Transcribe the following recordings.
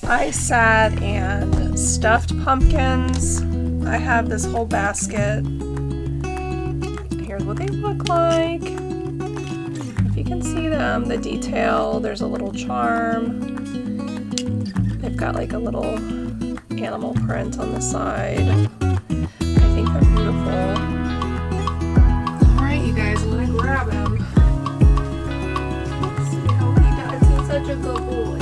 I sat and stuffed pumpkins. I have this whole basket. Here's what they look like. If you can see them, the detail, there's a little charm. They've got like a little animal print on the side. I think they're beautiful. Alright, you guys, I'm gonna grab him. Let's see how he does. He's such a good boy.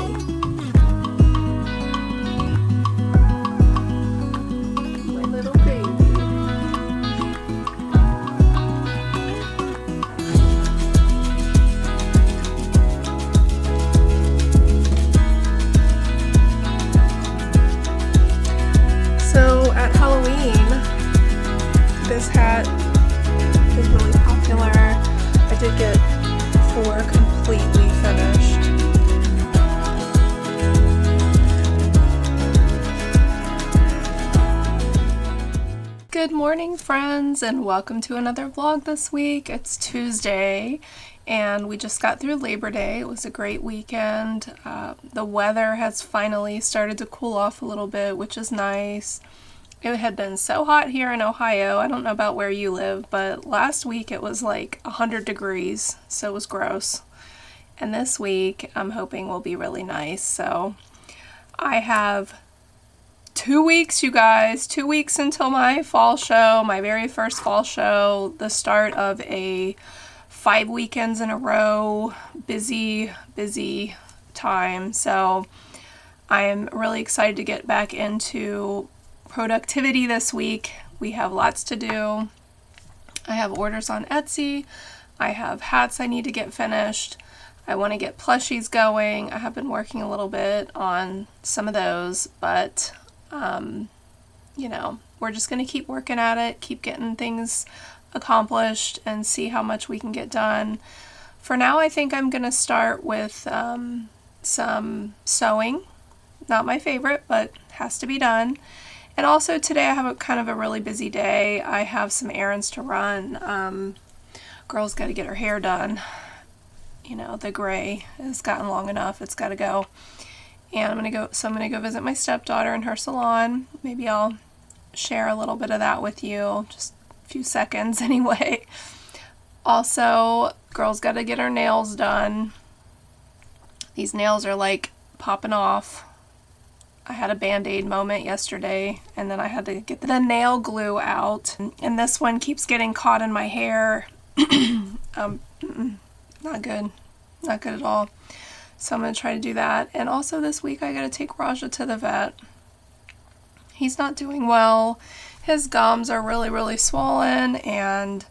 This hat is really popular. I did get 4 completely finished. Good morning, friends, and welcome to another vlog this week. It's Tuesday and we just got through Labor Day. It was a great weekend. The weather has finally started to cool off a little bit, which is nice. It had been so hot here in Ohio. I don't know about where you live, but last week it was like 100 degrees, so it was gross. And this week I'm hoping will be really nice. So I have 2 weeks, you guys. 2 weeks until my fall show, my very first fall show, the start of a 5 weekends in a row, busy time. So I am really excited to get back into productivity this week. We have lots to do. I have orders on Etsy. I have hats I need to get finished. I want to get plushies going. I have been working a little bit on some of those, but you know, we're just going to keep working at it, keep getting things accomplished, and see how much we can get done. For now, I think I'm going to start with some sewing. Not my favorite, but has to be done. And also today I have a kind of a really busy day. I have some errands to run. Girl's got to get her hair done. You know, the gray has gotten long enough. It's got to go. And I'm going to go visit my stepdaughter in her salon. Maybe I'll share a little bit of that with you. Just a few seconds anyway. Also, girl's got to get her nails done. These nails are like popping off. I had a Band-Aid moment yesterday, and then I had to get the nail glue out, and this one keeps getting caught in my hair. Not good at all. So I'm going to try to do that. And also this week I got to take Rahjah to the vet. He's not doing well. His gums are really swollen, and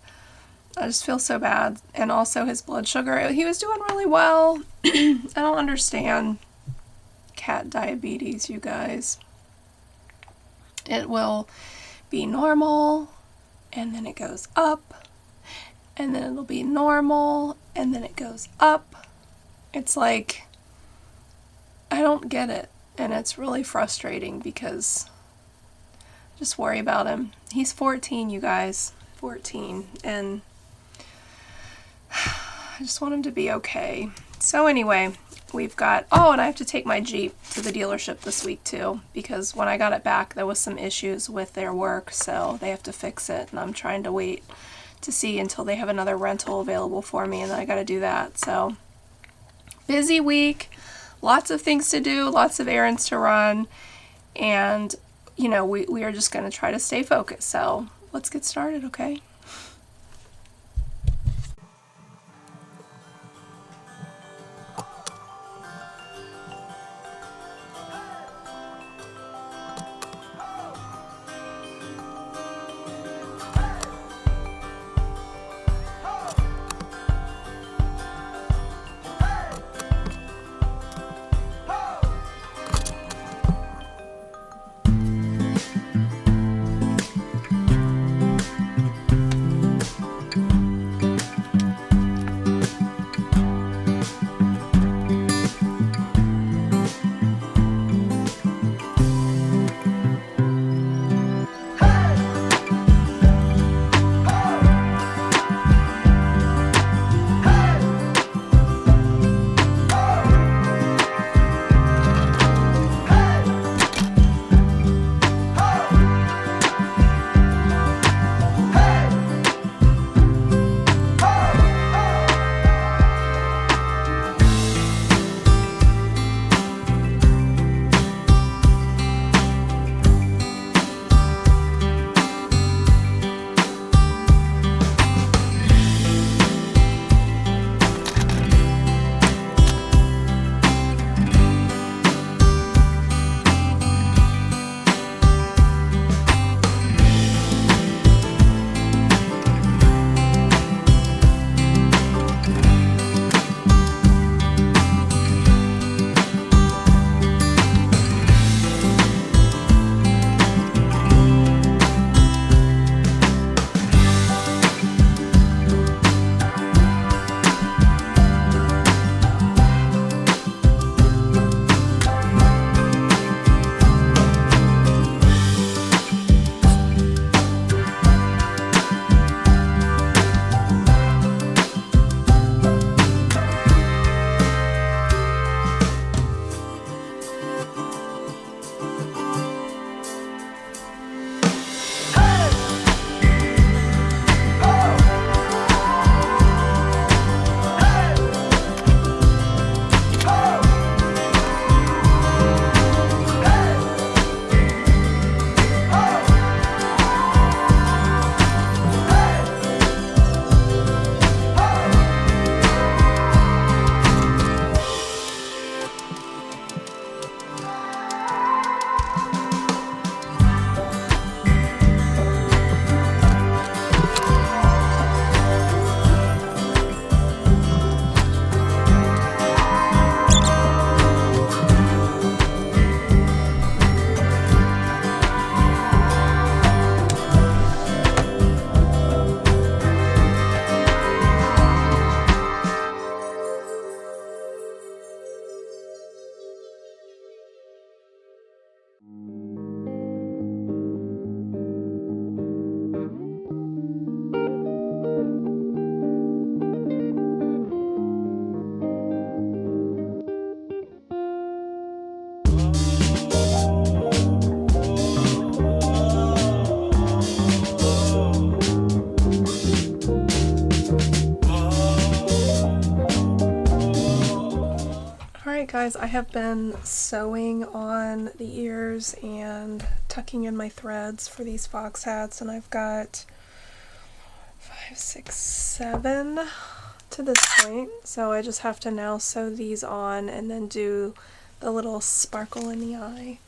I just feel so bad. And also his blood sugar, he was doing really well. I don't understand cat diabetes, you guys. It will be normal, and then it goes up, and then it'll be normal, and then it goes up. It's like, I don't get it, and it's really frustrating because I just worry about him. He's 14, you guys, 14, and I just want him to be okay. So anyway, we've got, oh, and I have to take my Jeep to the dealership this week too, because when I got it back there was some issues with their work, so they have to fix it, and I'm trying to wait to see until they have another rental available for me, and then I got to do that. So busy week, lots of things to do, lots of errands to run, and you know, we are just going to try to stay focused. So let's get started, okay? Alright guys, I have been sewing on the ears and tucking in my threads for these fox hats, and I've got 5, 6, 7 to this point, so I just have to now sew these on and then do the little sparkle in the eye.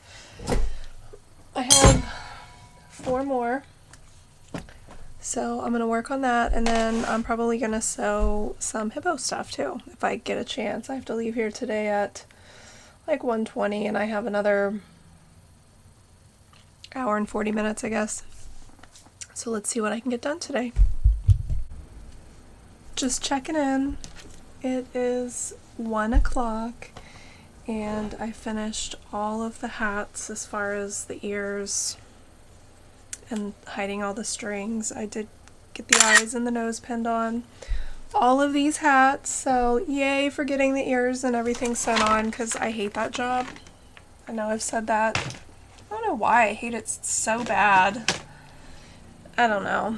I have 4 more, so I'm going to work on that, and then I'm probably going to sew some hippo stuff too, if I get a chance. I have to leave here today at like 1:20, and I have another hour and 40 minutes, I guess. So let's see what I can get done today. Just checking in. It is 1 o'clock, and I finished all of the hats as far as the ears and hiding all the strings. I did get the eyes and the nose pinned on all of these hats, so yay for getting the ears and everything sewn on, because I hate that job. I know I've said that. I don't know why I hate it so bad. I don't know.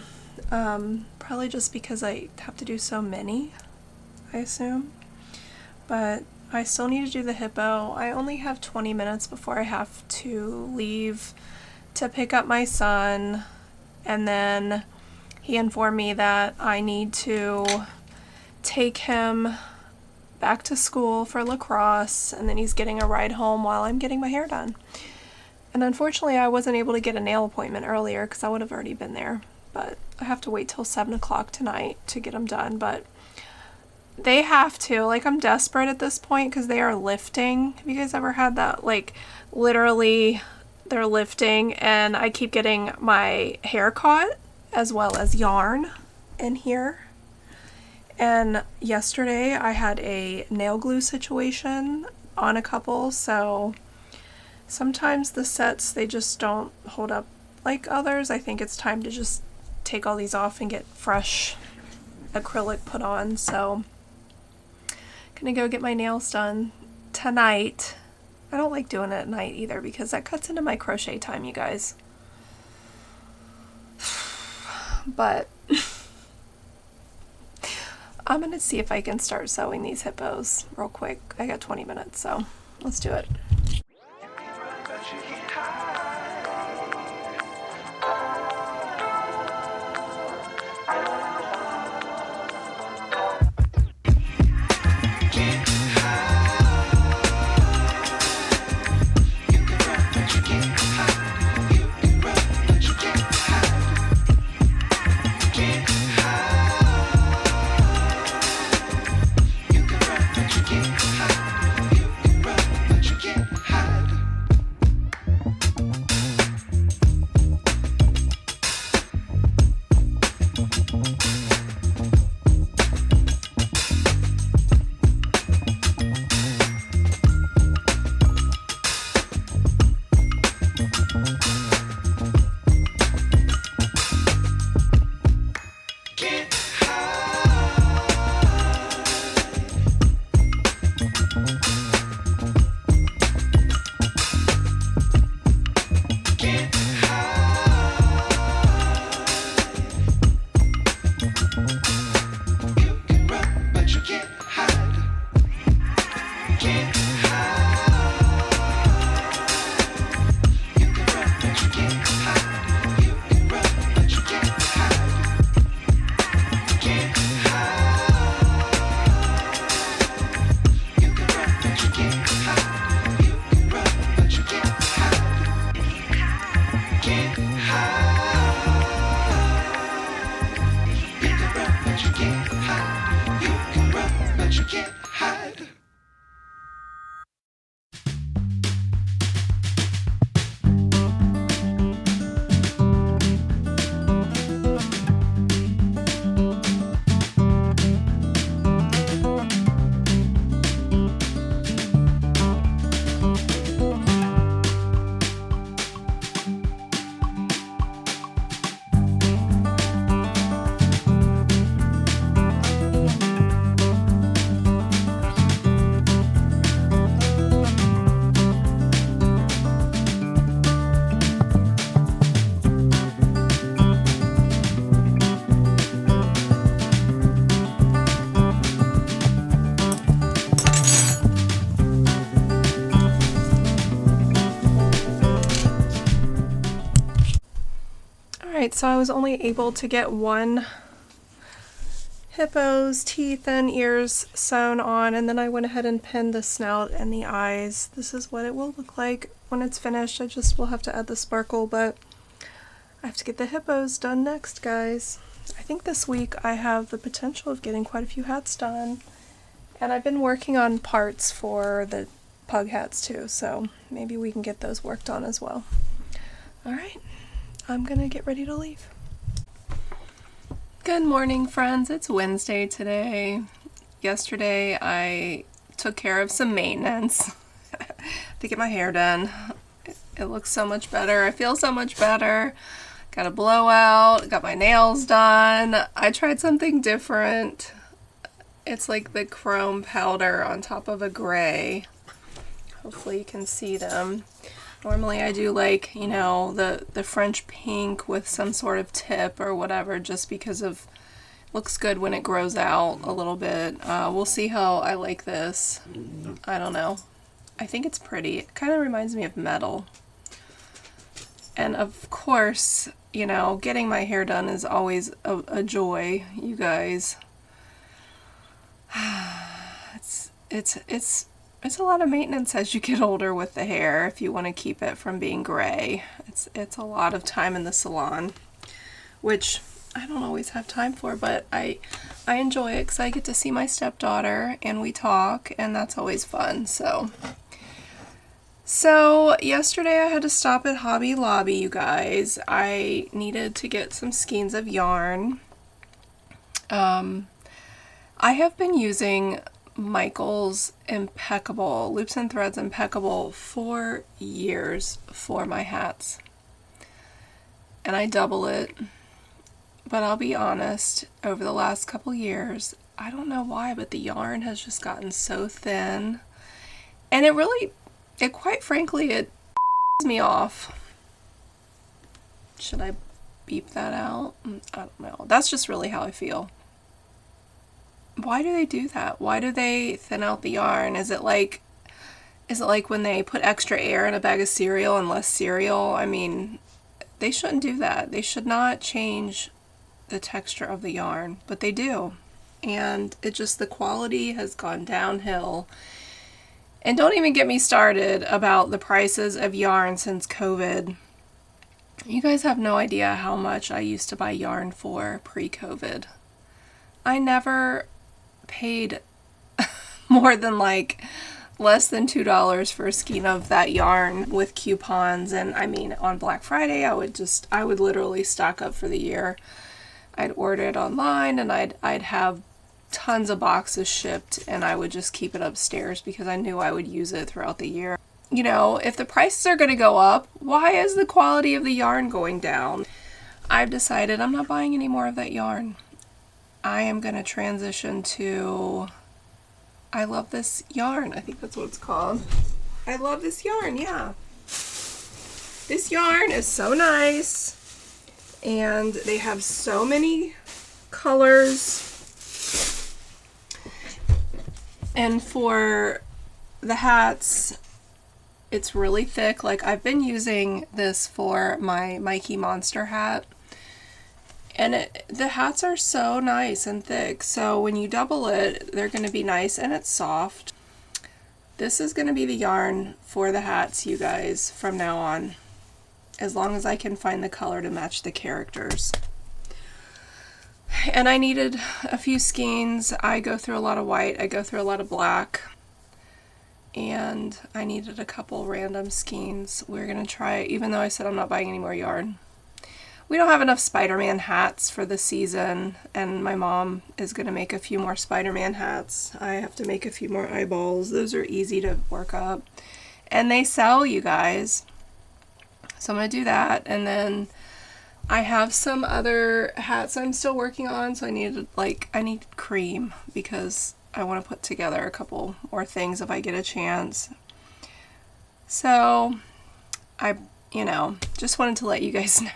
Probably just because I have to do so many, I assume. But I still need to do the hippo. I only have 20 minutes before I have to leave to pick up my son, and then he informed me that I need to take him back to school for lacrosse, and then he's getting a ride home while I'm getting my hair done. And unfortunately I wasn't able to get a nail appointment earlier because I would have already been there, but I have to wait till 7 o'clock tonight to get them done. But they have to, like, I'm desperate at this point because they are lifting. Have you guys ever had that? Like, literally they're lifting, and I keep getting my hair caught as well as yarn in here. And yesterday I had a nail glue situation on a couple, so sometimes the sets, they just don't hold up like others. I think it's time to just take all these off and get fresh acrylic put on. So gonna go get my nails done tonight. I don't like doing it at night either because that cuts into my crochet time, you guys. But I'm gonna see if I can start sewing these hippos real quick. I got 20 minutes, so let's do it. Alright, so I was only able to get one hippo's teeth and ears sewn on, and then I went ahead and pinned the snout and the eyes. This is what it will look like when it's finished. I just will have to add the sparkle, but I have to get the hippos done next, guys. I think this week I have the potential of getting quite a few hats done, and I've been working on parts for the pug hats too, so maybe we can get those worked on as well. Alright, I'm gonna get ready to leave. Good morning, friends. It's Wednesday today. Yesterday I took care of some maintenance to get my hair done. It looks so much better. I feel so much better. Got a blowout, got my nails done. I tried something different. It's like the chrome powder on top of a gray. Hopefully you can see them. Normally I do like, you know, the French pink with some sort of tip or whatever, just because of looks good when it grows out a little bit. We'll see how I like this. I don't know. I think it's pretty. It kind of reminds me of metal. And of course, you know, getting my hair done is always a joy, you guys. It's a lot of maintenance as you get older with the hair if you want to keep it from being gray. It's a lot of time in the salon, which I don't always have time for, but I enjoy it because I get to see my stepdaughter and we talk, and that's always fun. So yesterday I had to stop at Hobby Lobby, you guys. I needed to get some skeins of yarn. I have been using Michael's Impeccable, Loops and Threads Impeccable for years for my hats. And I double it. But I'll be honest, over the last couple years, I don't know why, but the yarn has just gotten so thin. And it quite frankly, it me off. Should I beep that out? I don't know. That's just really how I feel. Why do they do that? Why do they thin out the yarn? Is it like when they put extra air in a bag of cereal and less cereal? I mean, they shouldn't do that. They should not change the texture of the yarn, but they do. And the quality has gone downhill. And don't even get me started about the prices of yarn since COVID. You guys have no idea how much I used to buy yarn for pre-COVID. I never paid more than like less than $2 for a skein of that yarn with coupons. And I mean, on Black Friday I would literally stock up for the year. I'd order it online and I'd have tons of boxes shipped, and I would just keep it upstairs because I knew I would use it throughout the year. You know, if the prices are going to go up, why is the quality of the yarn going down? I've decided I'm not buying any more of that yarn. I am going to transition to I Love This Yarn. I think that's what it's called. I love this yarn, yeah. This yarn is so nice, and they have so many colors. And for the hats, it's really thick. Like, I've been using this for my Mikey Monster hat. And the hats are so nice and thick. So when you double it, they're going to be nice and it's soft. This is going to be the yarn for the hats, you guys, from now on. As long as I can find the color to match the characters. And I needed a few skeins. I go through a lot of white. I go through a lot of black. And I needed a couple random skeins. We're going to try, even though I said I'm not buying any more yarn. We don't have enough Spider-Man hats for the season, and my mom is going to make a few more Spider-Man hats. I have to make a few more eyeballs. Those are easy to work up. And they sell, you guys. So I'm going to do that, and then I have some other hats I'm still working on, so I need cream because I want to put together a couple more things if I get a chance. So I, just wanted to let you guys know.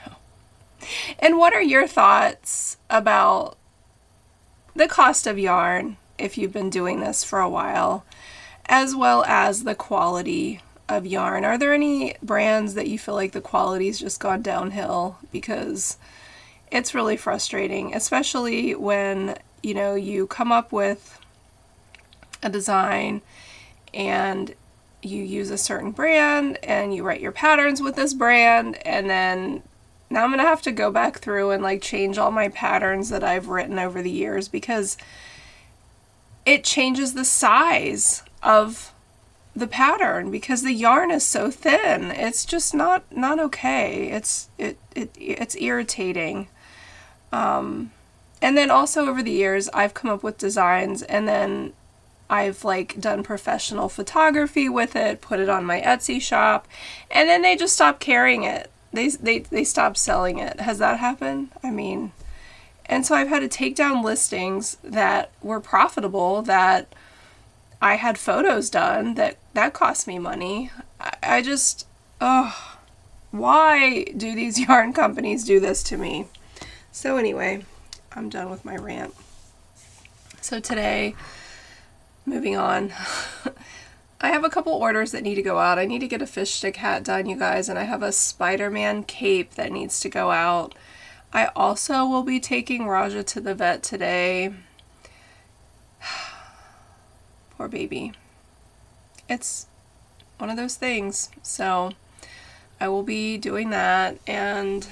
And what are your thoughts about the cost of yarn if you've been doing this for a while, as well as the quality of yarn. Are there any brands that you feel like the quality's just gone downhill? Because it's really frustrating, especially when, you know, you come up with a design and you use a certain brand and you write your patterns with this brand, and then now I'm gonna have to go back through and like change all my patterns that I've written over the years because it changes the size of the pattern because the yarn is so thin. It's just not okay. It's irritating. And then also over the years I've come up with designs and then I've like done professional photography with it, put it on my Etsy shop, and then they just stop carrying it. They stopped selling it. Has that happened? I mean, and so I've had to take down listings that were profitable that I had photos done that cost me money. I just, why do these yarn companies do this to me? So anyway, I'm done with my rant. So today, moving on, I have a couple orders that need to go out. I need to get a fish stick hat done, you guys, and I have a Spider-Man cape that needs to go out. I also will be taking Rahjah to the vet today. Poor baby. It's one of those things. So I will be doing that, and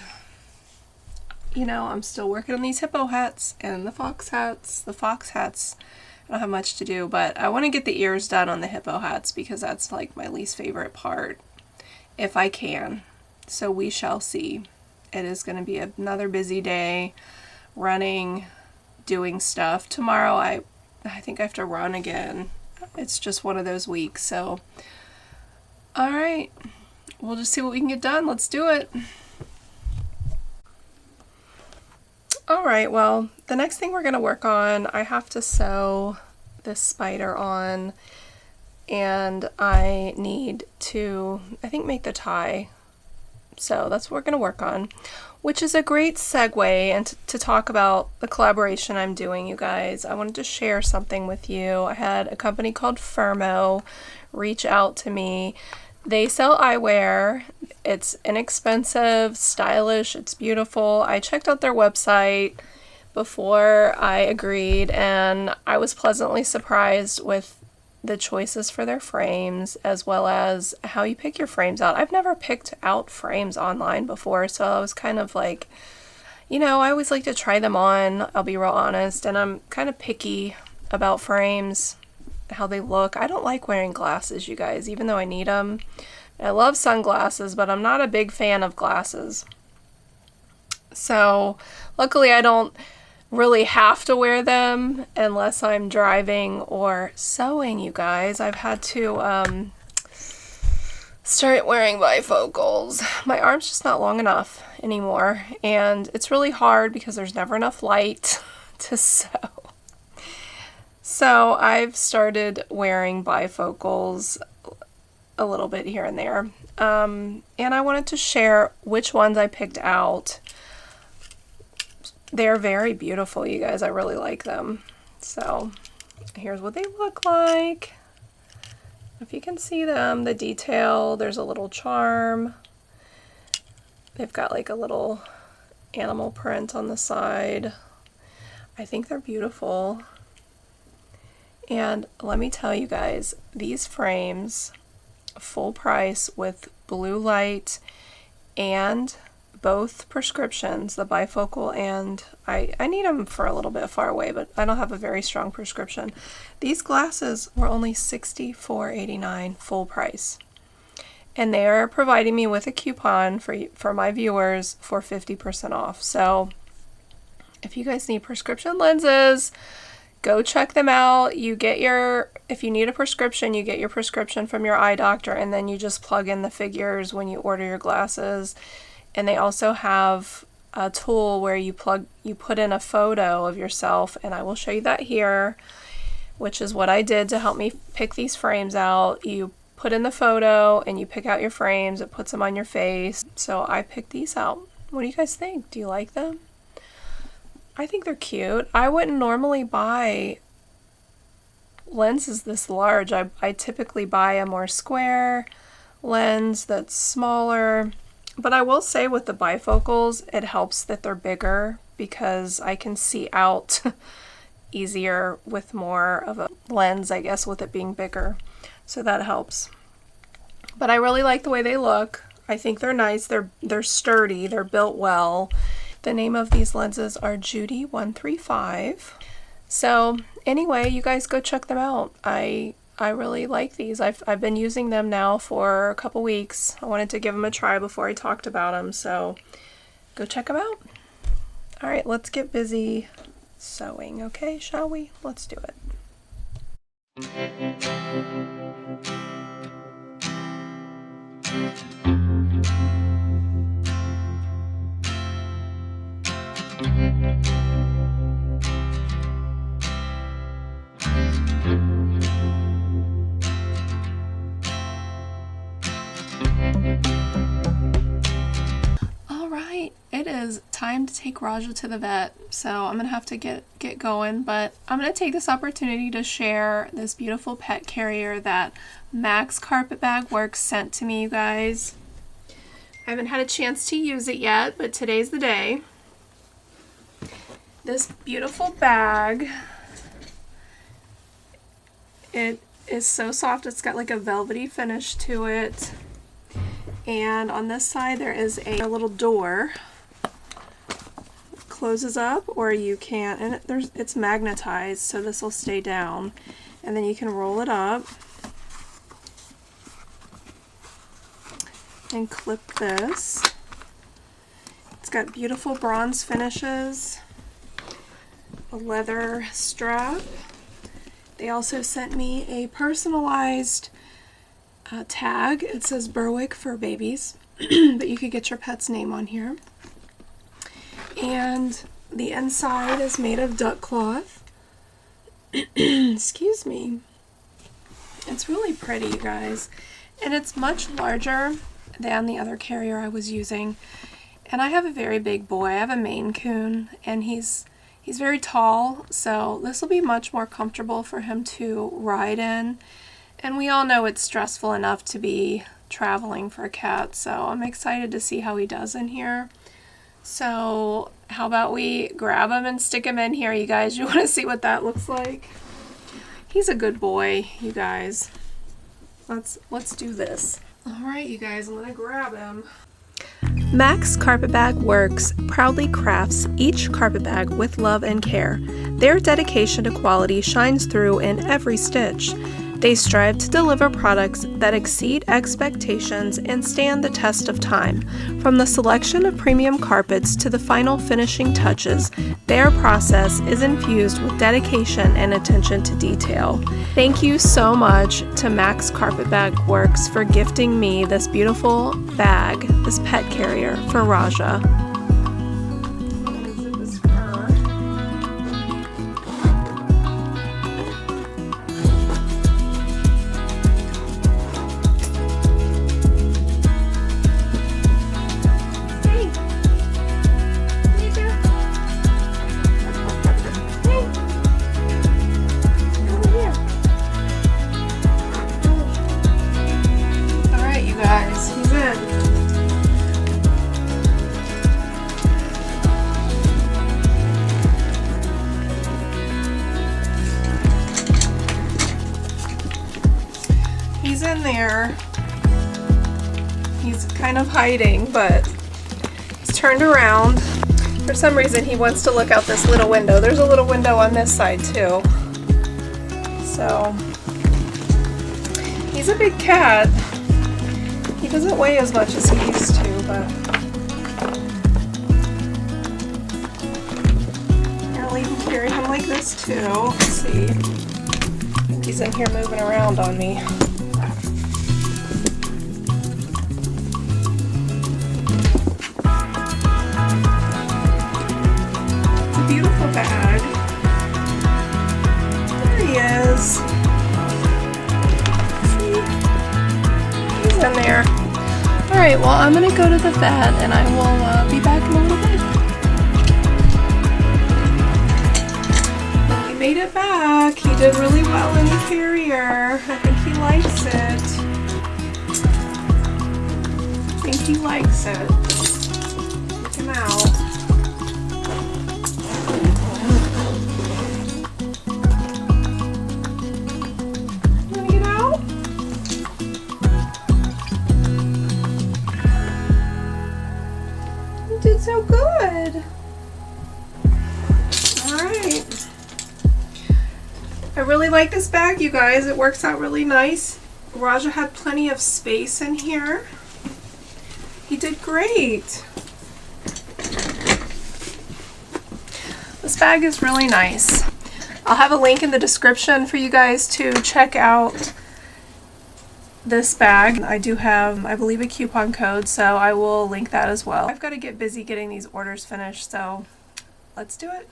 you know, I'm still working on these hippo hats and the fox hats. I don't have much to do, but I want to get the ears done on the hippo hats because that's like my least favorite part, if I can. So we shall see. It is going to be another busy day, running, doing stuff. Tomorrow I think I have to run again. It's just one of those weeks. So, all right, we'll just see what we can get done. Let's do it. All right, well, the next thing we're going to work on, I have to sew this spider on, and I need to, I think, make the tie. So that's what we're going to work on, which is a great segue and to talk about the collaboration I'm doing, you guys. I wanted to share something with you. I had a company called Furmo reach out to me. They sell eyewear. It's inexpensive, stylish, it's beautiful. I checked out their website before I agreed, and I was pleasantly surprised with the choices for their frames, as well as how you pick your frames out. I've never picked out frames online before, so I was kind of like, you know, I always like to try them on, I'll be real honest, and I'm kind of picky about frames, how they look. I don't like wearing glasses, you guys, even though I need them. I love sunglasses, but I'm not a big fan of glasses. So luckily I don't really have to wear them unless I'm driving or sewing, you guys. I've had to start wearing bifocals. My arm's just not long enough anymore, and it's really hard because there's never enough light to sew. So I've started wearing bifocals a little bit here and there, and I wanted to share which ones I picked out. They're very beautiful, you guys. I really like them. So here's what they look like. If you can see them, the detail, there's a little charm. They've got like a little animal print on the side. I think they're beautiful. And let me tell you guys, these frames, full price with blue light and both prescriptions, the bifocal, and I need them for a little bit far away, but I don't have a very strong prescription. These glasses were only $64.89 full price. And they are providing me with a coupon for my viewers for 50% off. So if you guys need prescription lenses, go check them out. You get if you need a prescription, you get your prescription from your eye doctor, and then you just plug in the figures when you order your glasses. And they also have a tool where you put in a photo of yourself, and I will show you that here, which is what I did to help me pick these frames out. You put in the photo and you pick out your frames, it puts them on your face. So I picked these out. What do you guys think? Do you like them? I think they're cute. I wouldn't normally buy lenses this large. I typically buy a more square lens that's smaller. But I will say with the bifocals, it helps that they're bigger because I can see out easier with more of a lens, I guess, with it being bigger. So that helps. But I really like the way they look. I think they're nice. They're sturdy. They're built well. The name of these lenses are Judy 135. So anyway, you guys go check them out. I really like these. I've been using them now for a couple weeks. I wanted to give them a try before I talked about them, so go check them out. All right, let's get busy sewing, okay, shall we? Let's do it. It is time to take Rahjah to the vet, so I'm gonna have to get going, but I'm gonna take this opportunity to share this beautiful pet carrier that Max Carpetbag Works sent to me, you guys. I haven't had a chance to use it yet, but today's the day. This beautiful bag, it is so soft. It's got like a velvety finish to it, and on this side there is a little door. Closes up, or you can, and it's magnetized, so this will stay down, and then you can roll it up and clip this. It's got beautiful bronze finishes, a leather strap. They also sent me a personalized tag. It says Burwick Furbabies, but you could get your pet's name on here. And the inside is made of duck cloth. Excuse me. It's really pretty, you guys. And it's much larger than the other carrier I was using. And I have a very big boy. I have a Maine Coon, and he's very tall, so this will be much more comfortable for him to ride in. And we all know it's stressful enough to be traveling for a cat, so I'm excited to see how he does in here. So how about we grab him and stick him in here, you guys? You want to see what that looks like? He's a good boy, you guys. Let's do this. All right, you guys, I'm gonna grab him. Max Carpetbag Works proudly crafts each carpetbag with love and care. Their dedication to quality shines through in every stitch. They strive to deliver products that exceed expectations and stand the test of time. From the selection of premium carpets to the final finishing touches, their process is infused with dedication and attention to detail. Thank you so much to Max Carpetbag Works for gifting me this beautiful bag, this pet carrier for Rahjah. He's in there. He's kind of hiding, but he's turned around. For some reason he wants to look out this little window. There's a little window on this side too. So he's a big cat. He doesn't weigh as much as he used to, but I'll even carry him like this too. Let's see. I think he's in here moving around on me. Beautiful bag. There he is. See? He's in there. Alright, well, I'm going to go to the vet and I will be back in a little bit. He made it back. He did really well in the carrier. I think he likes it. think he likes it. Check him out. Wanna get out? You did so good. Alright. I really like this bag, you guys. It works out really nice. Rahjah had plenty of space in here. He did great. This bag is really nice. I'll have a link in the description for you guys to check out this bag. I do have, I believe, a coupon code, so I will link that as well. I've got to get busy getting these orders finished, so let's do it.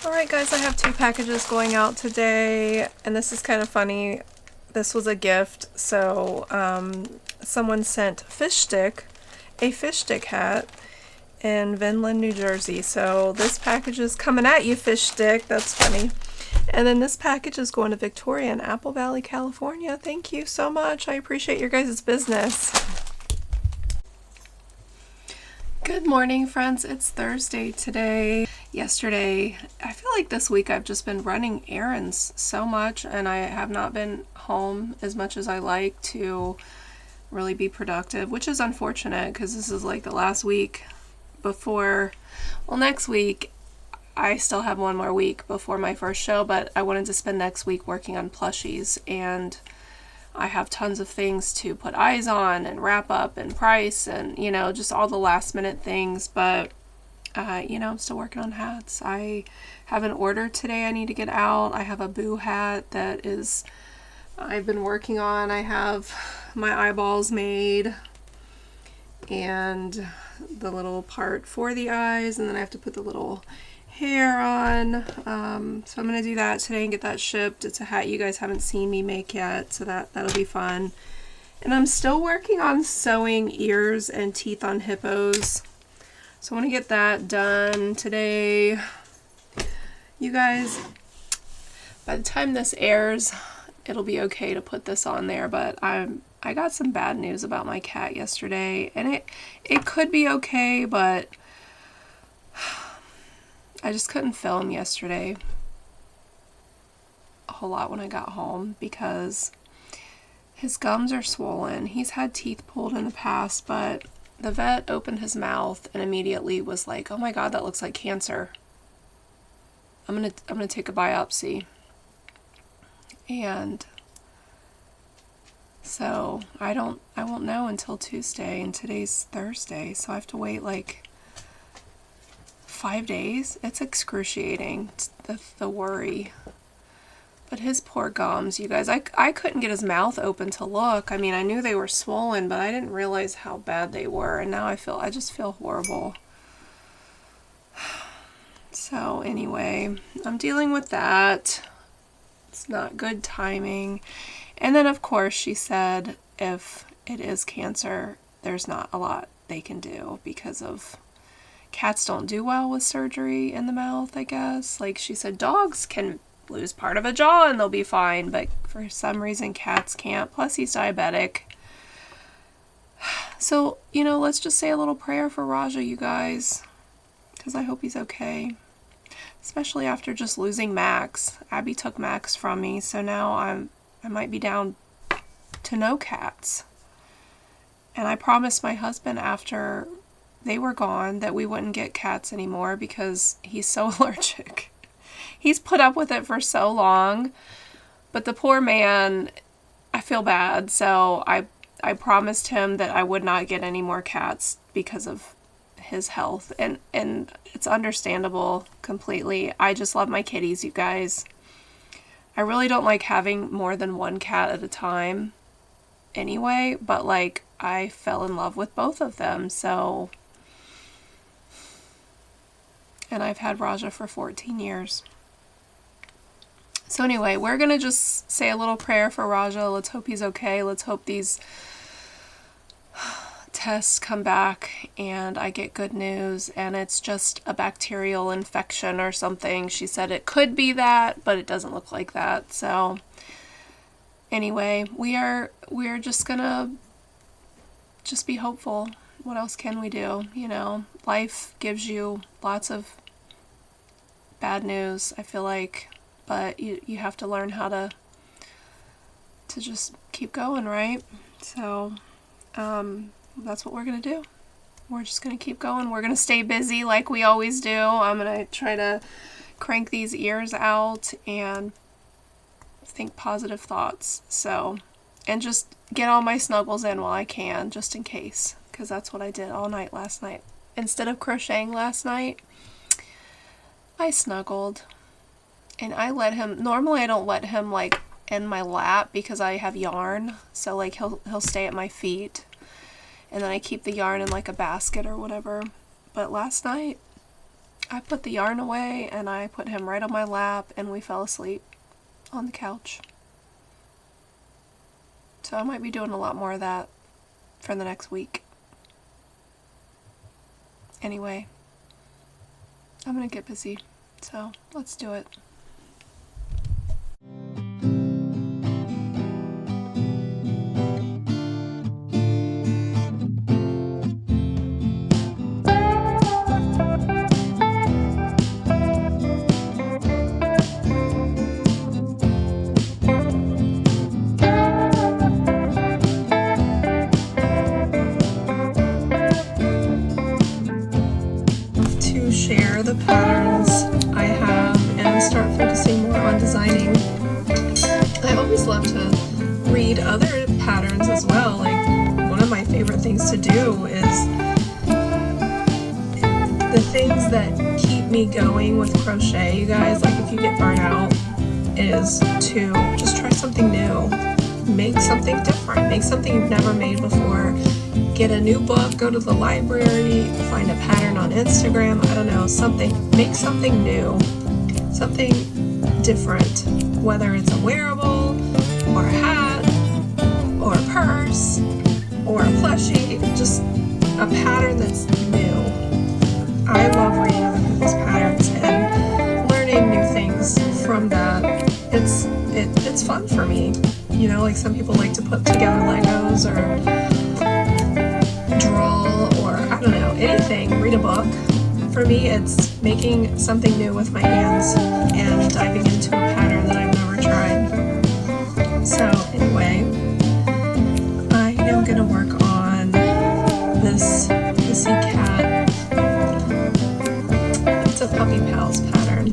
Alright guys, I have 2 packages going out today, and this is kind of funny. This was a gift, so someone sent a fish stick hat in Vinland, New Jersey. So this package is coming at you, fish stick. That's funny. And then this package is going to Victoria in Apple Valley, California. Thank you so much. I appreciate your guys' business. Good morning, friends. It's Thursday today. Yesterday, I feel like this week I've just been running errands so much, and I have not been home as much as I like to really be productive, which is unfortunate because this is like the last week before, well, next week I still have one more week before my first show, but I wanted to spend next week working on plushies, and I have tons of things to put eyes on and wrap up and price and, you know, just all the last minute things. But, you know, I'm still working on hats. I have an order today I need to get out. I have a Boo hat that I've been working on. I have my eyeballs made and the little part for the eyes, and then I have to put the little hair on. So I'm going to do that today and get that shipped. It's a hat you guys haven't seen me make yet, so that'll be fun. And I'm still working on sewing ears and teeth on hippos. So I want to get that done today. You guys, by the time this airs, it'll be okay to put this on there, but I got some bad news about my cat yesterday, and it could be okay, but I just couldn't film yesterday a whole lot when I got home because his gums are swollen. He's had teeth pulled in the past, but the vet opened his mouth and immediately was like, "Oh my God, that looks like cancer. I'm gonna take a biopsy." And so I won't know until Tuesday, and today's Thursday, so I have to wait like 5 days. It's excruciating, the worry. But his poor gums, you guys, I couldn't get his mouth open to look. I mean, I knew they were swollen, but I didn't realize how bad they were, and now I just feel horrible. So anyway, I'm dealing with that. It's not good timing. And then of course she said if it is cancer, there's not a lot they can do because of cats don't do well with surgery in the mouth, I guess. Like she said, dogs can lose part of a jaw and they'll be fine, but for some reason cats can't. Plus he's diabetic. So, you know, let's just say a little prayer for Rahjah, you guys, because I hope he's okay. Especially after just losing Max. Abby took Max from me, so now I might be down to no cats. And I promised my husband after they were gone that we wouldn't get cats anymore because he's so allergic. He's put up with it for so long, but the poor man, I feel bad. So I promised him that I would not get any more cats because of his health, and it's understandable completely. I just love my kitties, you guys. I really don't like having more than one cat at a time anyway, but like I fell in love with both of them, so. And I've had Rahjah for 14 years. So anyway, we're gonna just say a little prayer for Rahjah. Let's hope he's okay. Let's hope these tests come back and I get good news and it's just a bacterial infection or something. She said it could be that, but it doesn't look like that. So anyway, we're just gonna just be hopeful. What else can we do? You know, life gives you lots of bad news, I feel like, but you have to learn how to just keep going, right? So that's what we're going to do. We're just going to keep going. We're going to stay busy like we always do. I'm going to try to crank these ears out and think positive thoughts. So, and just get all my snuggles in while I can, just in case, because that's what I did all night last night. Instead of crocheting last night, I snuggled. And I let him, normally I don't let him like in my lap because I have yarn. So like he'll stay at my feet. And then I keep the yarn in like a basket or whatever. But last night, I put the yarn away and I put him right on my lap and we fell asleep on the couch. So I might be doing a lot more of that for the next week. Anyway, I'm gonna get busy. So let's do it. Share the patterns always love to read other patterns as well. Like, one of my favorite things to do is the things that keep me going with crochet, you guys, like if you get burnt out, is to just try something new. Make something different. Make something you've never made before. Get a new book, go to the library, find a pattern on Instagram, I don't know, something. Make something new. Something different. Whether it's a wearable, or a hat, or a purse, or a plushie, just a pattern that's new. I love reading other people's patterns and learning new things from that. It's fun for me. You know, like some people like to put together Legos or draw or I don't know, anything, read a book. For me, it's making something new with my hands and diving into a pattern that I've never tried. So anyway, I am going to work on this Hissy cat. It's a Puppy Pals pattern.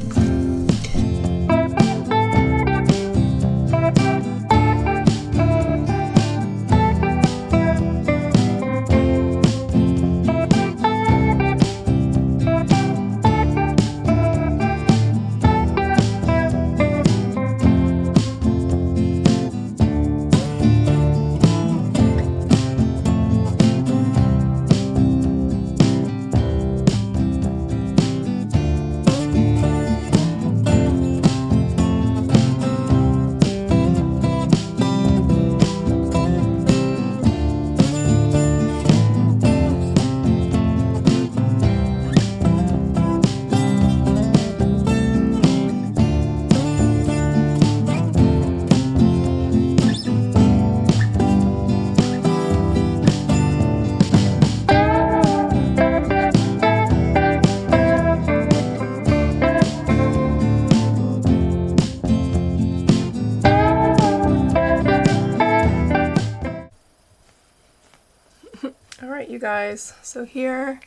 Alright, you guys, so here's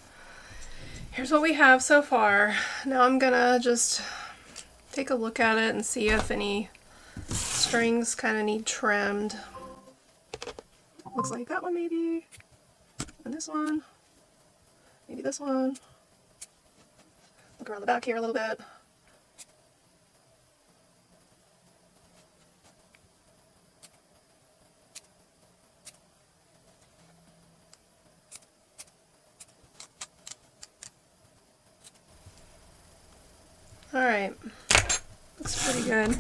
what we have so far. Now I'm gonna just take a look at it and see if any strings kind of need trimmed. Looks like that one maybe, and this one, maybe this one. Look around the back here a little bit. Alright, looks pretty good.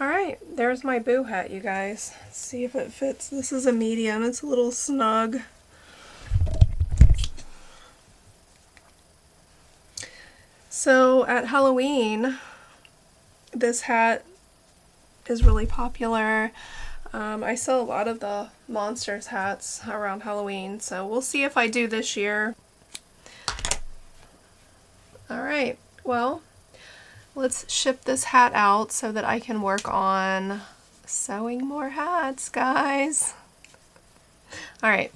Alright, there's my boo hat, you guys. Let's see if it fits. This is a medium, it's a little snug. So at Halloween, this hat is really popular. I sell a lot of the Monsters hats around Halloween, so we'll see if I do this year. Alright, well, let's ship this hat out so that I can work on sewing more hats, guys. Alright.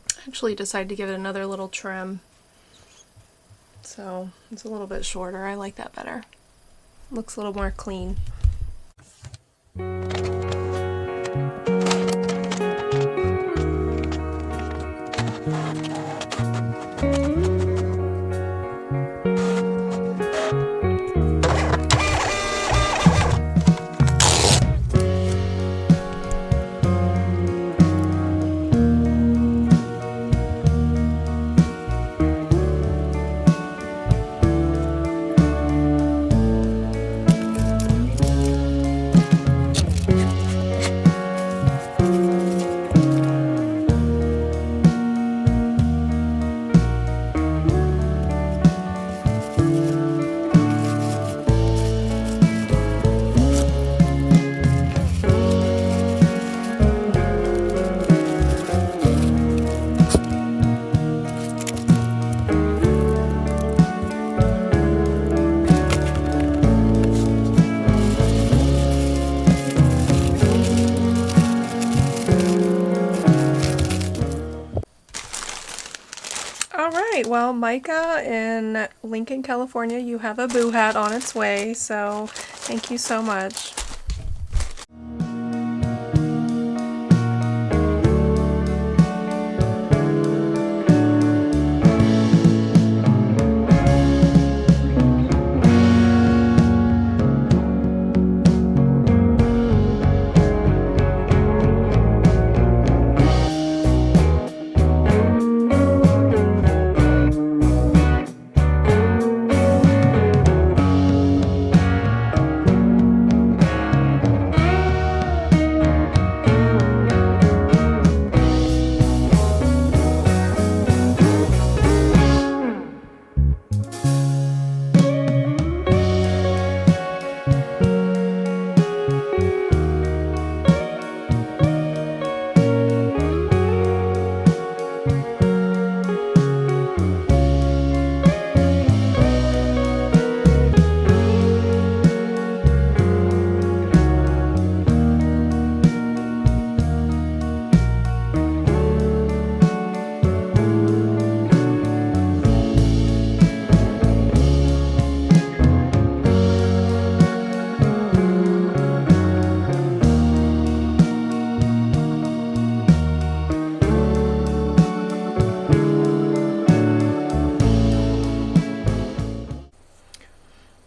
I actually decided to give it another little trim. So it's a little bit shorter. I like that better. Looks a little more clean. right, well, Micah in Lincoln, California, you have a boo hat on its way, so thank you so much.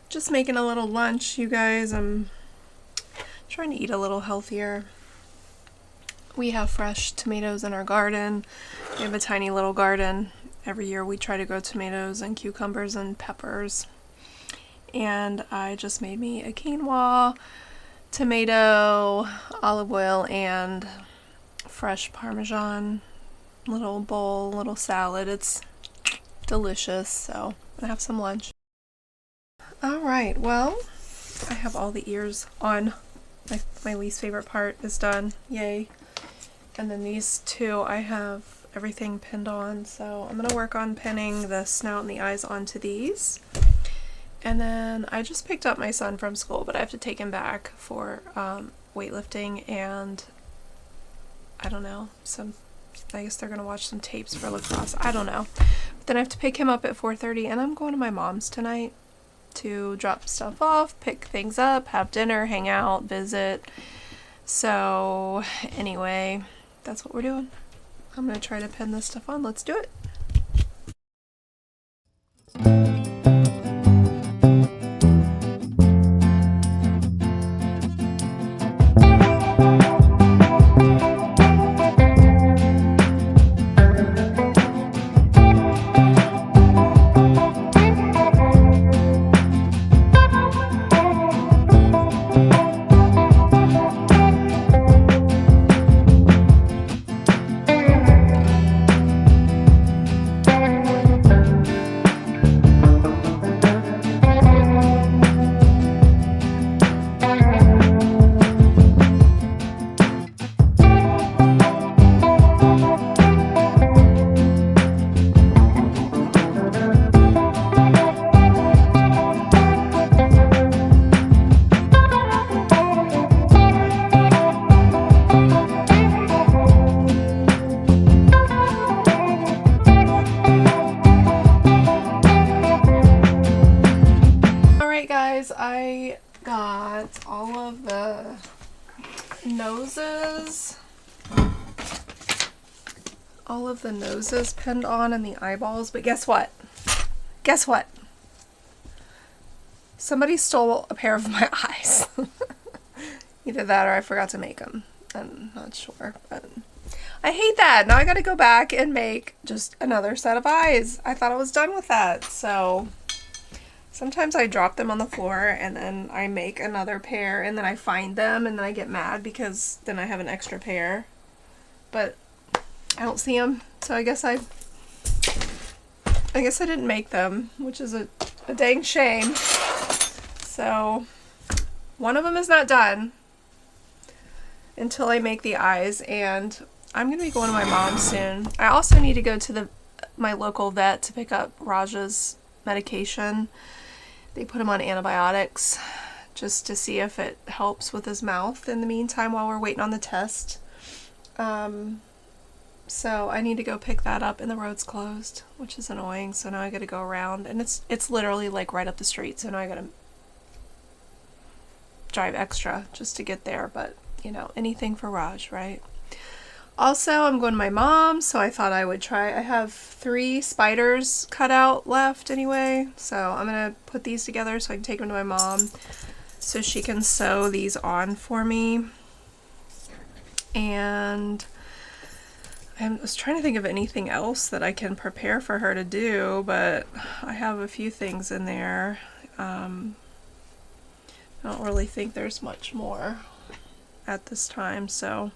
Just making a little lunch, you guys. I'm trying to eat a little healthier. We have fresh tomatoes in our garden. We have a tiny little garden. Every year we try to grow tomatoes and cucumbers and peppers. And I just made me a quinoa, tomato, olive oil, and fresh Parmesan little bowl, little salad. It's delicious, so I'm gonna have some lunch. Alright, well, I have all the ears on. My least favorite part is done. Yay. And then these two, I have everything pinned on, so I'm going to work on pinning the snout and the eyes onto these. And then I just picked up my son from school, but I have to take him back for weightlifting and, I don't know, I guess they're going to watch some tapes for lacrosse. I don't know. But then I have to pick him up at 4:30, and I'm going to my mom's tonight to drop stuff off, pick things up, have dinner, hang out, visit. So anyway, that's what we're doing. I'm gonna try to pin this stuff on. Let's do it. I got all of the noses pinned on and the eyeballs, but guess what? Guess what? Somebody stole a pair of my eyes. Either that or I forgot to make them. I'm not sure, but I hate that. Now I gotta go back and make just another set of eyes. I thought I was done with that, so sometimes I drop them on the floor and then I make another pair and then I find them and then I get mad because then I have an extra pair. But I don't see them, so I guess I didn't make them, which is a dang shame. So one of them is not done until I make the eyes, and I'm gonna be going to my mom's soon. I also need to go to my local vet to pick up Rahjah's medication. They put him on antibiotics just to see if it helps with his mouth in the meantime while we're waiting on the test. So I need to go pick that up, and the road's closed, which is annoying. So now I gotta go around, and it's literally like right up the street, so now I gotta drive extra just to get there, but you know, anything for Raj, right? Also, I'm going to my mom, so I thought I would try. I have 3 spiders cut out left anyway, so I'm gonna put these together so I can take them to my mom so she can sew these on for me. And I was trying to think of anything else that I can prepare for her to do, but I have a few things in there. I don't really think there's much more at this time, so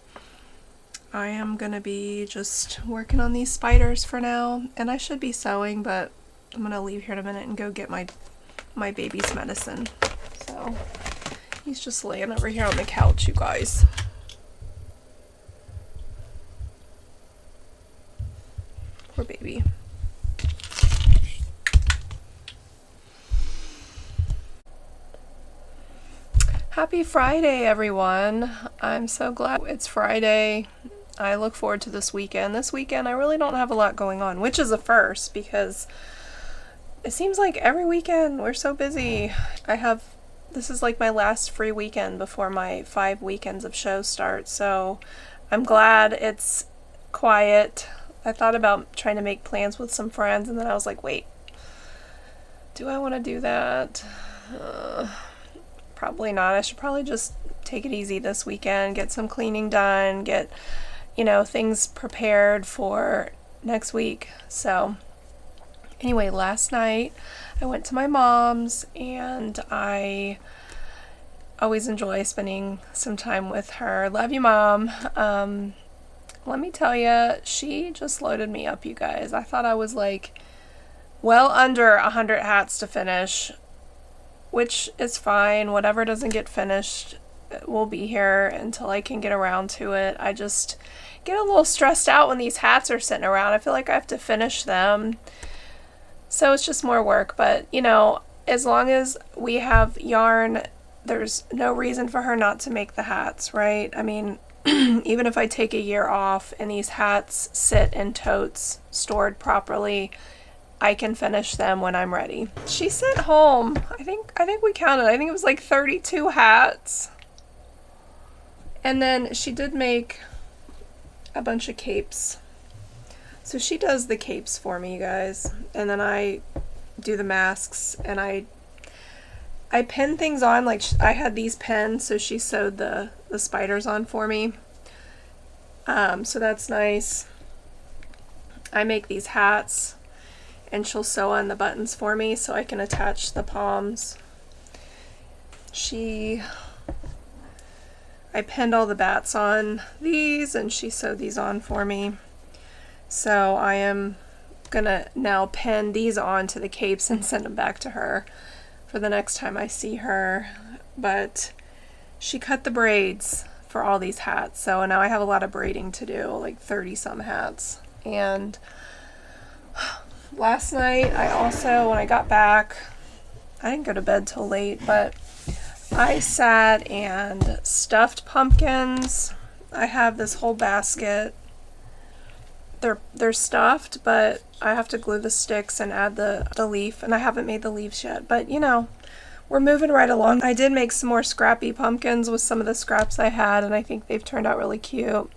I am going to be just working on these spiders for now, and I should be sewing, but I'm going to leave here in a minute and go get my baby's medicine. So he's just laying over here on the couch, you guys. Poor baby. Happy Friday, everyone. I'm so glad it's Friday. I look forward to this weekend. This weekend I really don't have a lot going on, which is a first because it seems like every weekend we're so busy. This is like my last free weekend before my 5 weekends of shows start, so I'm glad it's quiet. I thought about trying to make plans with some friends, and then I was like, wait, do I want to do that? Probably not. I should probably just take it easy this weekend, get some cleaning done, get, you know, things prepared for next week. So anyway, last night I went to my mom's, and I always enjoy spending some time with her. Love you, Mom. Let me tell you, she just loaded me up, you guys. I thought I was like well under 100 hats to finish, which is fine. Whatever doesn't get finished will be here until I can get around to it. I just get a little stressed out when these hats are sitting around. I feel like I have to finish them. So it's just more work. But, you know, as long as we have yarn, there's no reason for her not to make the hats, right? I mean, even if I take a year off and these hats sit in totes stored properly, I can finish them when I'm ready. She sent home, I think we counted, I think it was like 32 hats. And then she did make a bunch of capes. So she does the capes for me, you guys. And then I do the masks, and I pin things on, like I had these pins, so she sewed the spiders on for me. So that's nice. I make these hats, and she'll sew on the buttons for me so I can attach the palms. I pinned all the bats on these, and she sewed these on for me. So I am gonna now pin these on to the capes and send them back to her for the next time I see her. But she cut the braids for all these hats, so now I have a lot of braiding to do, like 30 some hats. And last night I also, when I got back, I didn't go to bed till late, but I sat and stuffed pumpkins. I have this whole basket. They're stuffed, but I have to glue the sticks and add the leaf, and I haven't made the leaves yet, but you know, we're moving right along. I did make some more scrappy pumpkins with some of the scraps I had, and I think they've turned out really cute.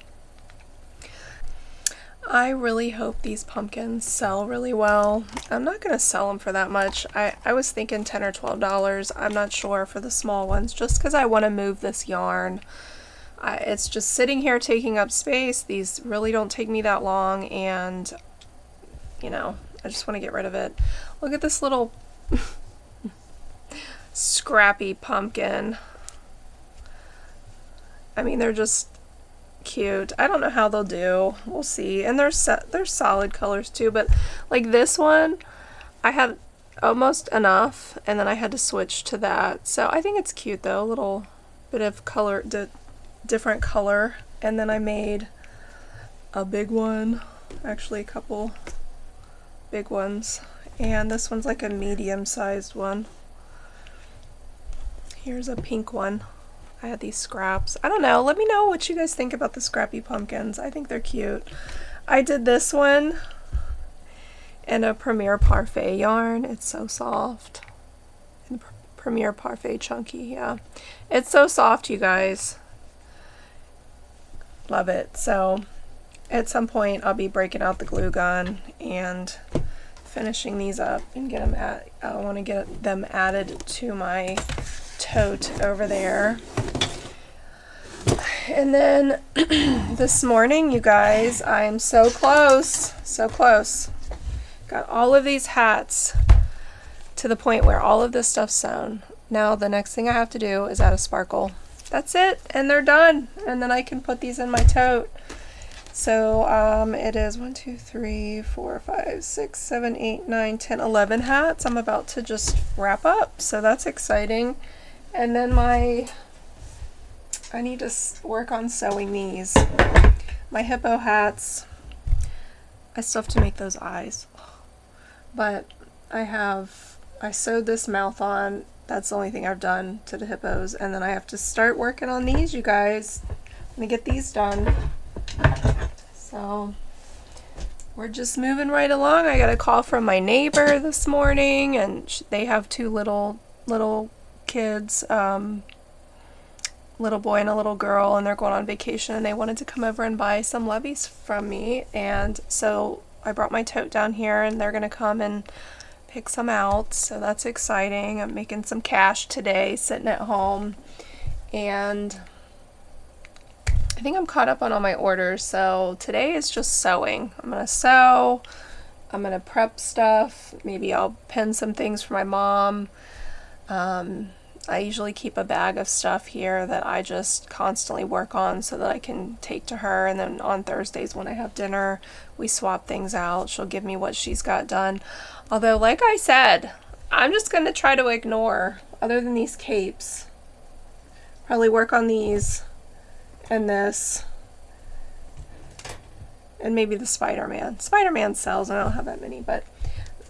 I really hope these pumpkins sell really well. I'm not going to sell them for that much. I was thinking $10 or $12. I'm not sure for the small ones, just because I want to move this yarn. It's just sitting here taking up space. These really don't take me that long, and you know, I just want to get rid of it. Look at this little scrappy pumpkin. I mean, they're just cute. I don't know how they'll do. We'll see. And they're solid colors too, but like this one, I had almost enough, and then I had to switch to that. So I think it's cute though, a little bit of color, different color. And then I made a big one, actually a couple big ones, and this one's like a medium-sized one. Here's a pink one. I had these scraps. I don't know, let me know what you guys think about the scrappy pumpkins. I think they're cute. I did this one in a Premier Parfait yarn. It's so soft. And Premier Parfait Chunky, yeah. It's so soft, you guys. Love it. So at some point I'll be breaking out the glue gun and finishing these up and get them I want to get them added to my tote over there. And then this morning, you guys, I am so close, so close. Got all of these hats to the point where all of this stuff's sewn. Now the next thing I have to do is add a sparkle. That's it, and they're done. And then I can put these in my tote. So it is 1, 2, 3, 4, 5, 6, 7, 8, 9, 10, 11 hats I'm about to just wrap up. So that's exciting. And then I need to work on sewing these. My hippo hats, I still have to make those eyes. But I sewed this mouth on. That's the only thing I've done to the hippos. And then I have to start working on these, you guys. Let me get these done. So we're just moving right along. I got a call from my neighbor this morning, and they have two little kids, little boy and a little girl, and they're going on vacation, and they wanted to come over and buy some levies from me. And so I brought my tote down here, and they're gonna come and pick some out. So that's exciting. I'm making some cash today sitting at home, and I think I'm caught up on all my orders. So today is just sewing. I'm gonna sew, I'm gonna prep stuff, maybe I'll pin some things for my mom. I usually keep a bag of stuff here that I just constantly work on so that I can take to her, and then on Thursdays when I have dinner we swap things out. She'll give me what she's got done. Although, like I said, I'm just going to try to ignore, other than these capes, probably work on these and this and maybe the Spider-Man. Spider-Man sells, and I don't have that many, but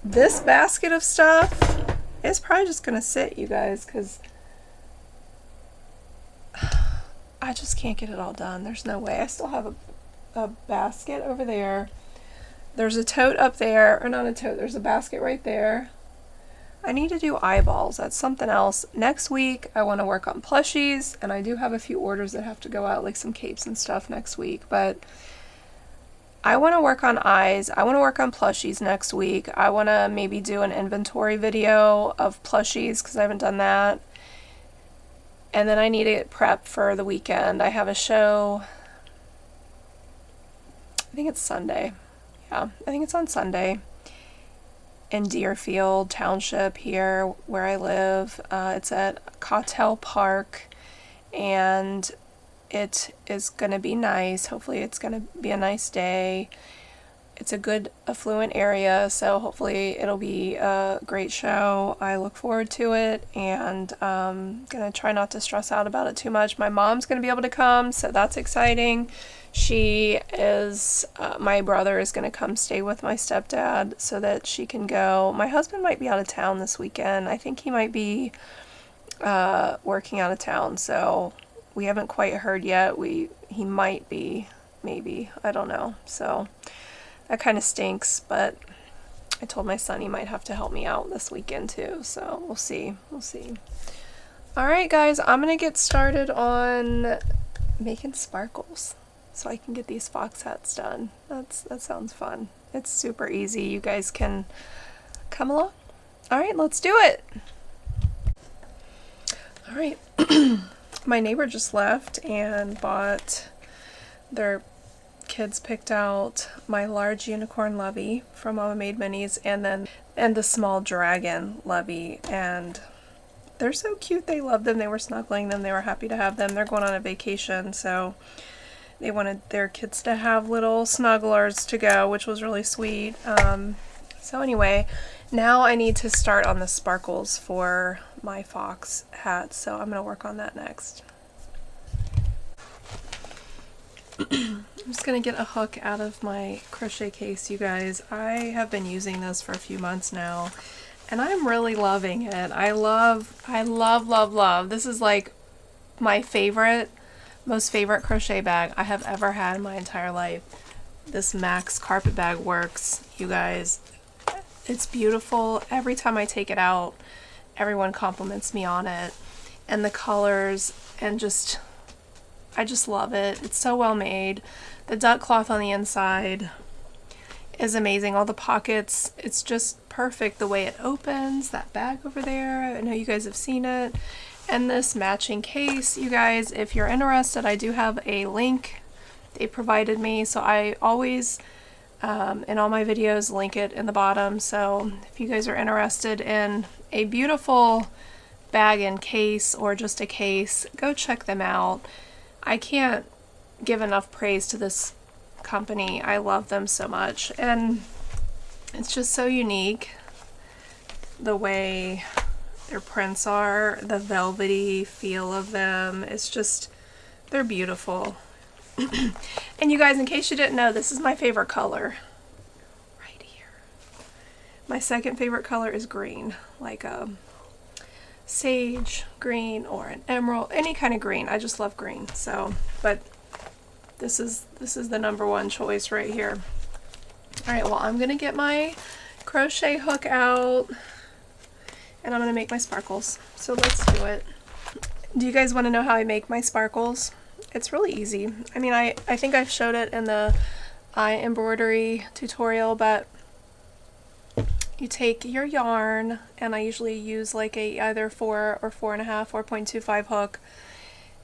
this basket of stuff is probably just going to sit, you guys, because I just can't get it all done. There's no way. I still have a basket over there. There's a tote up there, or not a tote, there's a basket right there. I need to do eyeballs. That's something else. Next week, I want to work on plushies, and I do have a few orders that have to go out, like some capes and stuff next week, but I want to work on eyes. I want to work on plushies next week. I want to maybe do an inventory video of plushies because I haven't done that. And then I need to prep for the weekend. I have a show, I think it's Sunday. Yeah, I think it's on Sunday in Deerfield Township here where I live. It's at Cotell Park, and it is going to be nice. Hopefully it's going to be a nice day. It's a good affluent area, so hopefully it'll be a great show. I look forward to it, and I'm going to try not to stress out about it too much. My mom's going to be able to come, so that's exciting. She is, my brother is going to come stay with my stepdad so that she can go. My husband might be out of town this weekend. I think he might be working out of town, so we haven't quite heard yet. He might be, maybe, I don't know. So that kind of stinks, but I told my son he might have to help me out this weekend too, so we'll see. All right, guys, I'm gonna get started on making sparkles so I can get these fox hats done. That sounds fun. It's super easy. You guys can come along. All right, let's do it. All right. My neighbor just left and bought, their kids picked out my large unicorn lovey from Mama Made Minis, and the small dragon lovey, and they're so cute. They love them. They were snuggling them. They were happy to have them. They're going on a vacation, so they wanted their kids to have little snugglers to go, which was really sweet. So anyway, now I need to start on the sparkles for my fox hat, so I'm going to work on that next. I'm just going to get a hook out of my crochet case, you guys. I have been using this for a few months now, and I'm really loving it. I love. This is like my most favorite crochet bag I have ever had in my entire life. this Max Carpetbag Works, you guys. It's beautiful. Every time I take it out, everyone compliments me on it. And the colors, and I just love it. It's so well made. The duck cloth on the inside is amazing. All the pockets, it's just perfect the way it opens. That bag over there, I know you guys have seen it. And this matching case, you guys, if you're interested, I do have a link they provided me. So I always, in all my videos, link it in the bottom. So if you guys are interested in a beautiful bag and case, or just a case, go check them out. I can't give enough praise to this company. I love them so much, and it's just so unique the way their prints are, the velvety feel of them. It's just, they're beautiful. And you guys, in case you didn't know, this is my favorite color right here. My second favorite color is green, like a sage green or an emerald, any kind of green. I just love green. So, but this is the number one choice right here. All right, well, I'm gonna get my crochet hook out and I'm gonna make my sparkles. So let's do it. Do you guys want to know how I make my sparkles? It's really easy. I mean, I think I've showed it in the eye embroidery tutorial, but you take your yarn, and I usually use like a either 4 or 4.5, 4.25 hook,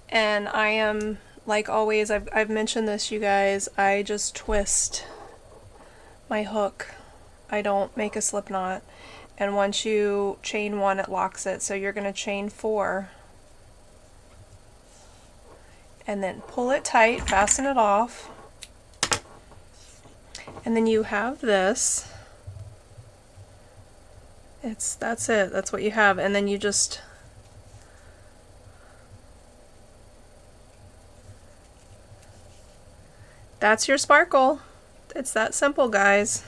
and I am, like always, I've mentioned this, you guys, I just twist my hook. I don't make a slip knot, and once you chain 1, it locks it. So you're going to chain 4 and then pull it tight, fasten it off, and then you have this. That's it. That's what you have. And then you just that's your sparkle. It's that simple, guys.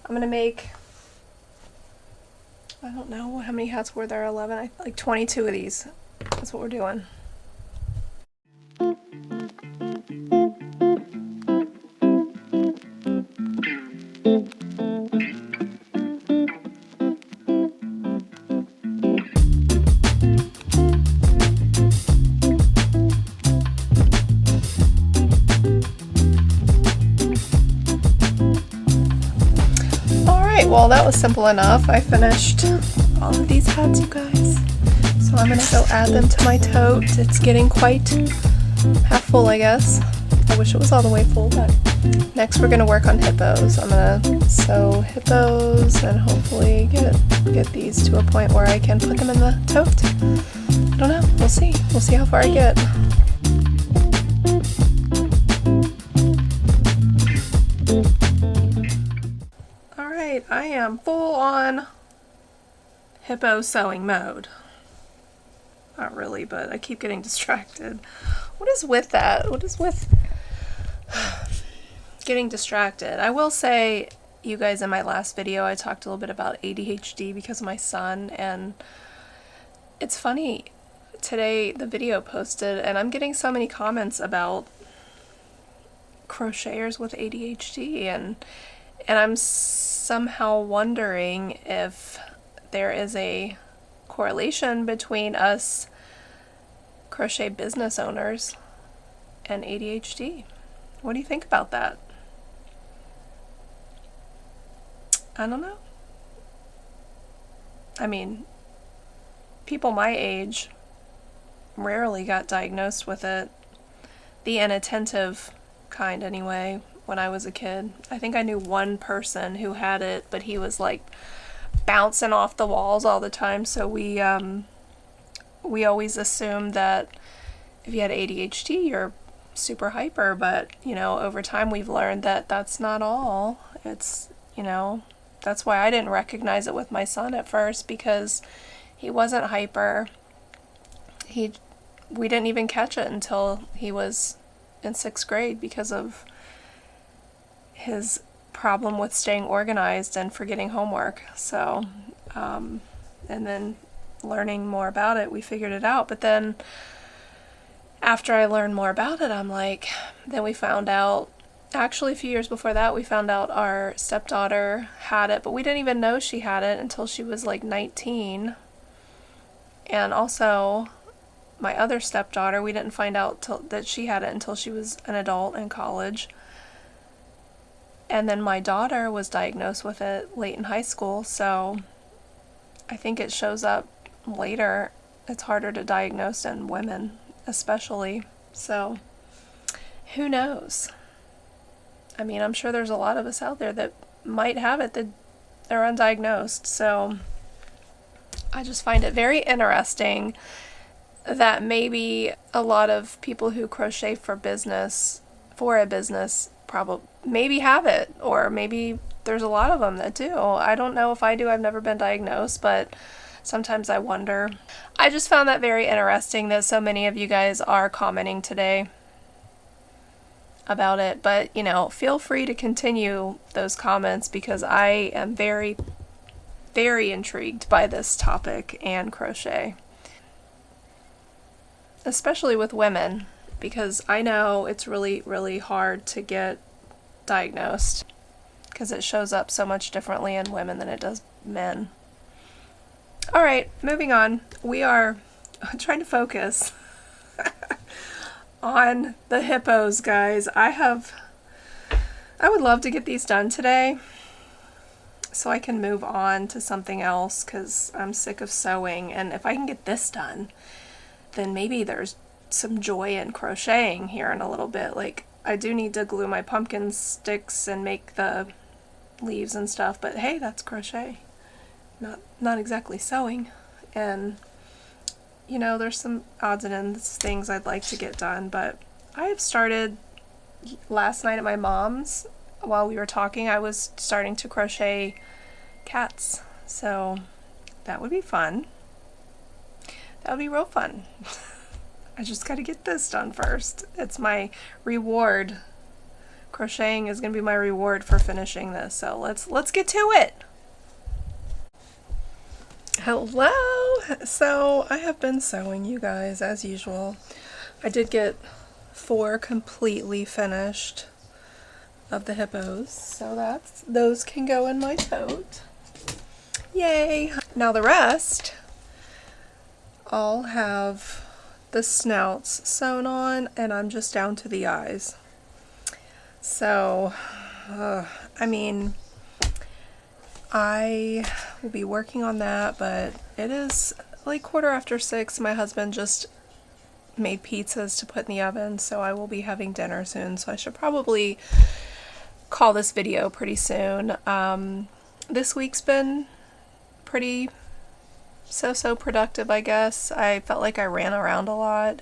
I'm gonna make, I don't know how many hats were there, 11, like 22 of these. That's what we're doing. Well, that was simple enough. I finished all of these hats, you guys. So I'm going to go add them to my tote. It's getting quite half full, I guess. I wish it was all the way full, but next we're going to work on hippos. I'm going to sew hippos and hopefully get these to a point where I can put them in the tote. I don't know. We'll see. We'll see how far I get. I am full on hippo sewing mode. Not really, but I keep getting distracted. What is with that? What is with getting distracted? I will say, you guys, in my last video I talked a little bit about ADHD because of my son, and it's funny, today the video posted and I'm getting so many comments about crocheters with ADHD, and I'm somehow wondering if there is a correlation between us crochet business owners and ADHD. What do you think about that? I don't know. I mean, people my age rarely got diagnosed with it. The inattentive kind, anyway. When I was a kid, I think I knew one person who had it, but he was like bouncing off the walls all the time. So we always assumed that if you had ADHD, you're super hyper. But you know, over time we've learned that that's not all. It's, you know, that's why I didn't recognize it with my son at first, because he wasn't hyper. We didn't even catch it until he was in 6th grade because of his problem with staying organized and forgetting homework. So, and then learning more about it, we figured it out. But then after I learned more about it, I'm like, then we found out Actually, a few years before that, we found out our stepdaughter had it, but we didn't even know she had it until she was like 19. And also, my other stepdaughter, we didn't find out that she had it until she was an adult in college. And then my daughter was diagnosed with it late in high school, so I think it shows up later. It's harder to diagnose in women, especially. So, who knows? I mean, I'm sure there's a lot of us out there that might have it that are undiagnosed. So, I just find it very interesting that maybe a lot of people who crochet for a business, probably maybe have it, or maybe there's a lot of them that do. I don't know if I do. I've never been diagnosed, but sometimes I wonder. I just found that very interesting that so many of you guys are commenting today about it, but you know, feel free to continue those comments because I am very, very intrigued by this topic and crochet, especially with women, because I know it's really, really hard to get diagnosed because it shows up so much differently in women than it does men. All right, moving on. We are trying to focus on the hippos, guys. I would love to get these done today so I can move on to something else because I'm sick of sewing, and if I can get this done, then maybe there's some joy in crocheting here in a little bit. Like, I do need to glue my pumpkin sticks and make the leaves and stuff, but hey, that's crochet. Not exactly sewing. And you know, there's some odds and ends things I'd like to get done, but I have started last night at my mom's. While we were talking, I was starting to crochet cats, so that would be fun. That would be real fun. I just gotta get this done first. It's my reward. Crocheting is gonna be my reward for finishing this, so let's get to it. Hello! So I have been sewing, you guys, as usual. I did get 4 completely finished of the hippos, so those can go in my tote. Yay! Now the rest, I'll have the snouts sewn on, and I'm just down to the eyes. So, I mean, I will be working on that, but it is like 6:15. My husband just made pizzas to put in the oven, so I will be having dinner soon, so I should probably call this video pretty soon. This week's been pretty so productive, I guess. I felt like I ran around a lot.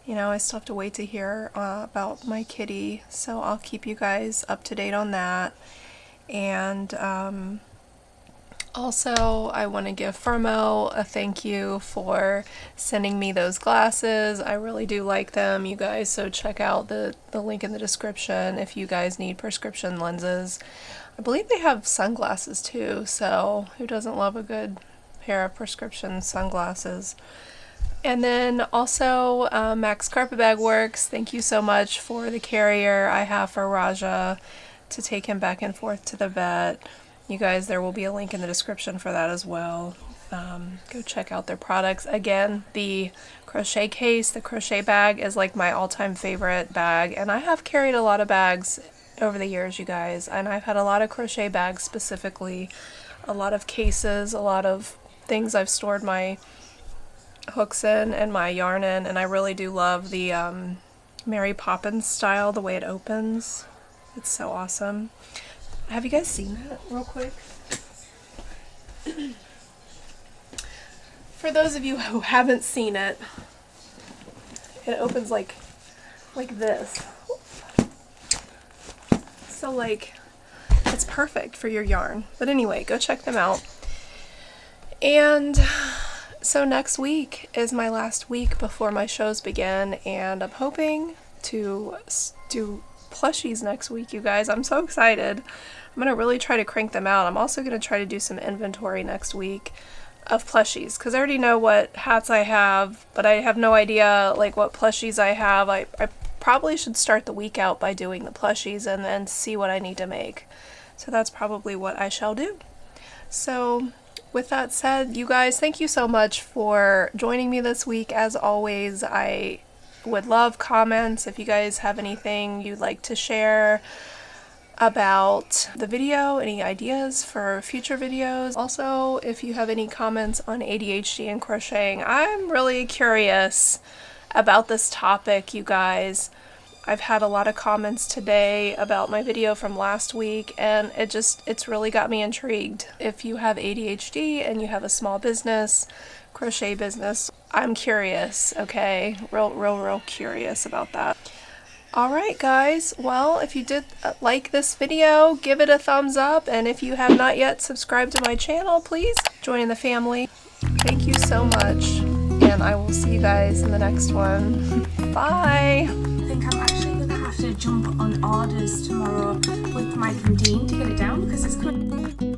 You know, I still have to wait to hear about my kitty, so I'll keep you guys up to date on that. And also, I want to give Firmo a thank you for sending me those glasses. I really do like them, you guys, so check out the link in the description if you guys need prescription lenses. I believe they have sunglasses too, so who doesn't love a good pair of prescription sunglasses? And then also Max Carpetbag Works, thank you so much for the carrier I have for Rahjah to take him back and forth to the vet. You guys, there will be a link in the description for that as well. Go check out their products. Again, the crochet case, the crochet bag is like my all-time favorite bag, and I have carried a lot of bags over the years, you guys, and I've had a lot of crochet bags specifically, a lot of cases, a lot of things I've stored my hooks in and my yarn in, and I really do love the Mary Poppins style, the way it opens. It's so awesome. Have you guys seen that real quick? For those of you who haven't seen it, it opens like this. So like, it's perfect for your yarn. But anyway, go check them out. And so next week is my last week before my shows begin, and I'm hoping to do plushies next week, you guys. I'm so excited. I'm going to really try to crank them out. I'm also going to try to do some inventory next week of plushies, because I already know what hats I have, but I have no idea like what plushies I have. I probably should start the week out by doing the plushies and then see what I need to make. So that's probably what I shall do. So with that said, you guys, thank you so much for joining me this week. As always, I would love comments if you guys have anything you'd like to share about the video, any ideas for future videos. Also, if you have any comments on ADHD and crocheting, I'm really curious about this topic, you guys. I've had a lot of comments today about my video from last week, and it's really got me intrigued. If you have ADHD and you have a small business, crochet business, I'm curious, okay? Real curious about that. Alright guys, well, if you did like this video, give it a thumbs up, and if you have not yet subscribed to my channel, please join the family. Thank you so much, and I will see you guys in the next one. Bye! I think I'm actually going to have to jump on orders tomorrow with my Dean to get it down because it's good.